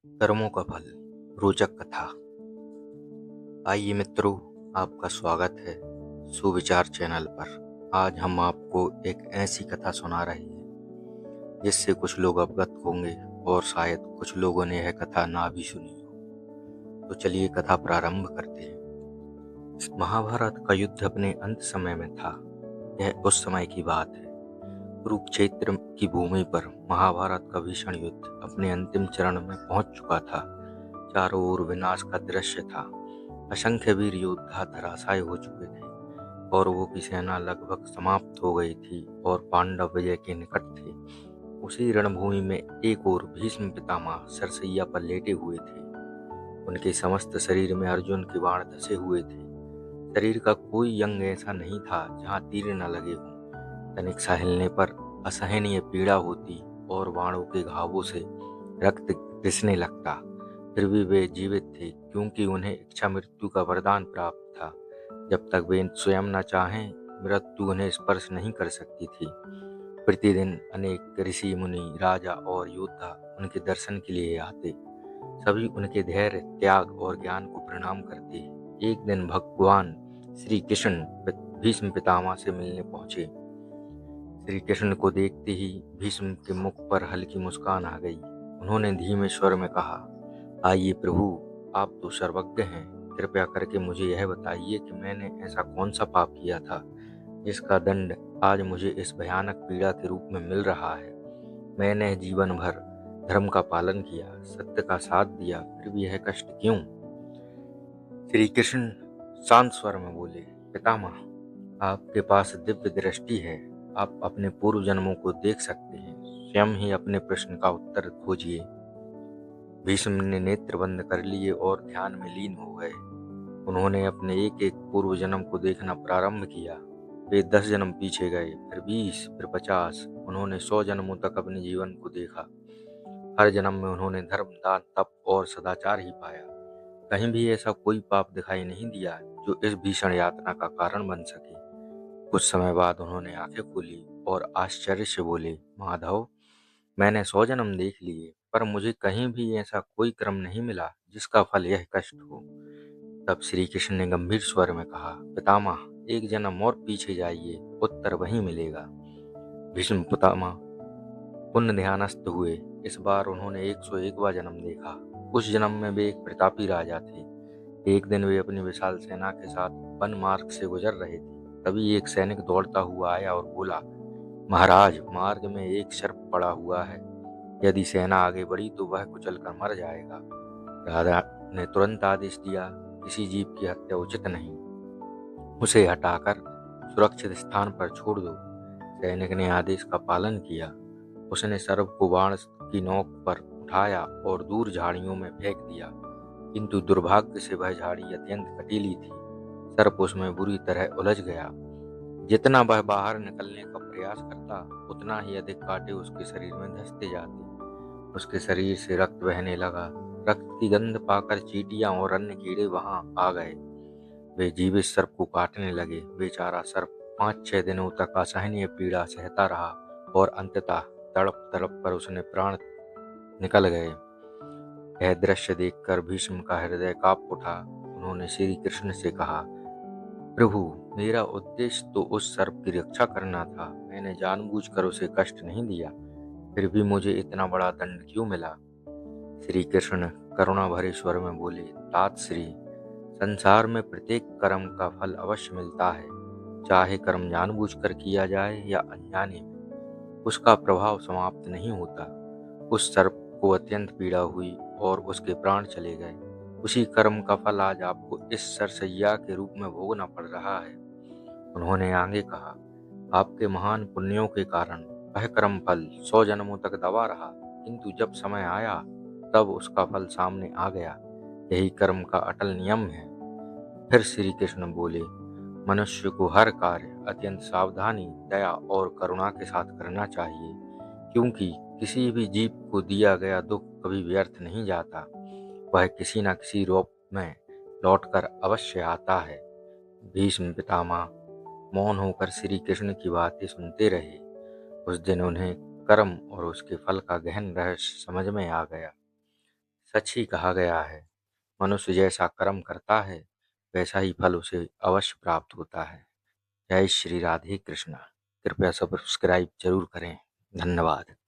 कर्मों का फल। रोचक कथा। आइए मित्रों, आपका स्वागत है सुविचार चैनल पर। आज हम आपको एक ऐसी कथा सुना रहे हैं जिससे कुछ लोग अवगत होंगे और शायद कुछ लोगों ने यह कथा ना भी सुनी हो। तो चलिए कथा प्रारंभ करते हैं। इस महाभारत का युद्ध अपने अंत समय में था। यह उस समय की बात है। कुरुक्षेत्र की भूमि पर महाभारत का भीषण युद्ध अपने अंतिम चरण में पहुंच चुका था। चारों ओर विनाश का दृश्य था। असंख्य वीर योद्धा धराशायी हो चुके थे। कौरवों की सेना लगभग समाप्त हो गई थी और पांडव विजय के निकट थे। उसी रणभूमि में एक ओर भीष्म पितामह सरसैया पर लेटे हुए थे। उनके समस्त शरीर में अर्जुन के बाण धसे हुए थे। शरीर का कोई अंग ऐसा नहीं था जहाँ तीर न लगे हों। तनिक सा हिलने पर असहनीय पीड़ा होती और बाणों के घावों से रक्त रिसने लगता। फिर भी वे जीवित थे क्योंकि उन्हें इच्छा मृत्यु का वरदान प्राप्त था। जब तक वे स्वयं न चाहें, मृत्यु उन्हें स्पर्श नहीं कर सकती थी। प्रतिदिन अनेक ऋषि मुनि, राजा और योद्धा उनके दर्शन के लिए आते। सभी उनके धैर्य, त्याग और ज्ञान को प्रणाम करते। एक दिन भगवान श्री कृष्ण भीष्म पितामह से मिलने पहुंचे। श्री कृष्ण को देखते ही भीष्म के मुख पर हल्की मुस्कान आ गई। उन्होंने धीमे स्वर में कहा, आइए प्रभु, आप तो सर्वज्ञ हैं। कृपया करके मुझे यह बताइए कि मैंने ऐसा कौन सा पाप किया था जिसका दंड आज मुझे इस भयानक पीड़ा के रूप में मिल रहा है। मैंने जीवन भर धर्म का पालन किया, सत्य का साथ दिया, फिर भी यह कष्ट क्यों? श्री कृष्ण शांत स्वर में बोले, पितामह, आपके पास दिव्य दृष्टि है। आप अपने पूर्व जन्मों को देख सकते हैं। स्वयं ही अपने प्रश्न का उत्तर खोजिए। भीष्म ने नेत्र बंद कर लिए और ध्यान में लीन हो गए। उन्होंने अपने एक एक पूर्व जन्म को देखना प्रारंभ किया। वे 10 जन्म पीछे गए, फिर 20, फिर 50। उन्होंने 100 जन्मों तक अपने जीवन को देखा। हर जन्म में उन्होंने धर्म, दान, तप और सदाचार ही पाया। कहीं भी ऐसा कोई पाप दिखाई नहीं दिया जो इस भीषण यातना का कारण बन सके। कुछ समय बाद उन्होंने आंखें खोली और आश्चर्य से बोले, माधव, मैंने 100 जन्म देख लिए, पर मुझे कहीं भी ऐसा कोई कर्म नहीं मिला जिसका फल यह कष्ट हो। तब श्री कृष्ण ने गंभीर स्वर में कहा, पितामह, एक जन्म और पीछे जाइए, उत्तर वहीं मिलेगा। भीष्म पितामह पुण्य ध्यानस्थ हुए। इस बार उन्होंने 101वां जन्म देखा। उस जन्म में वे एक प्रतापी राजा थे। एक दिन वे अपनी विशाल सेना के साथ वन मार्ग से गुजर रहे थे। तभी एक सैनिक दौड़ता हुआ आया और बोला, महाराज, मार्ग में एक सर्प पड़ा हुआ है। यदि सेना आगे बढ़ी तो वह कुचलकर मर जाएगा। राजा ने तुरंत आदेश दिया, किसी जीव की हत्या उचित नहीं, उसे हटाकर सुरक्षित स्थान पर छोड़ दो। सैनिक ने आदेश का पालन किया। उसने सर्प को बाण की नोक पर उठाया और दूर झाड़ियों में फेंक दिया, किंतु दुर्भाग्य से वह झाड़ी अत्यंत कटीली थी। सर्प उसमें बुरी तरह उलझ गया। जितना वह बाहर निकलने का प्रयास करता, उतना ही अधिक कांटे उसके शरीर में धंसते जाते। उसके शरीर से रक्त बहने लगा। रक्त की गंध पाकर चींटियां और अन्य कीड़े वहां आ गए। वे जीवित सर्प को काटने लगे। बेचारा सर्प 5-6 दिनों तक असहनीय पीड़ा सहता रहा और अंततः तड़प तड़प कर उसने प्राण निकल गए। यह दृश्य देखकर भीष्म का हृदय कांप उठा। उन्होंने श्री कृष्ण से कहा, प्रभु, मेरा उद्देश्य तो उस सर्प की रक्षा करना था। मैंने जानबूझकर उसे कष्ट नहीं दिया, फिर भी मुझे इतना बड़ा दंड क्यों मिला? श्री कृष्ण करुणा भरे स्वर में बोले, तात श्री, संसार में प्रत्येक कर्म का फल अवश्य मिलता है, चाहे कर्म जानबूझकर किया जाए या अनजाने में। उसका प्रभाव समाप्त नहीं होता। उस सर्प को अत्यंत पीड़ा हुई और उसके प्राण चले गए। उसी कर्म का फल आज आपको इस सरसैया के रूप में भोगना पड़ रहा है। उन्होंने आगे कहा, आपके महान पुण्यों के कारण वह कर्म फल 100 जन्मों तक दबा रहा, किंतु जब समय आया तब उसका फल सामने आ गया। यही कर्म का अटल नियम है। फिर श्री कृष्ण बोले, मनुष्य को हर कार्य अत्यंत सावधानी, दया और करुणा के साथ करना चाहिए, क्योंकि किसी भी जीव को दिया गया दुख कभी व्यर्थ नहीं जाता। वह किसी न किसी रूप में लौटकर अवश्य आता है। भीष्म पितामह मौन होकर श्री कृष्ण की बातें सुनते रहे। उस दिन उन्हें कर्म और उसके फल का गहन रहस्य समझ में आ गया। सच ही कहा गया है, मनुष्य जैसा कर्म करता है वैसा ही फल उसे अवश्य प्राप्त होता है। जय श्री राधे कृष्णा। कृपया सब्सक्राइब जरूर करें। धन्यवाद।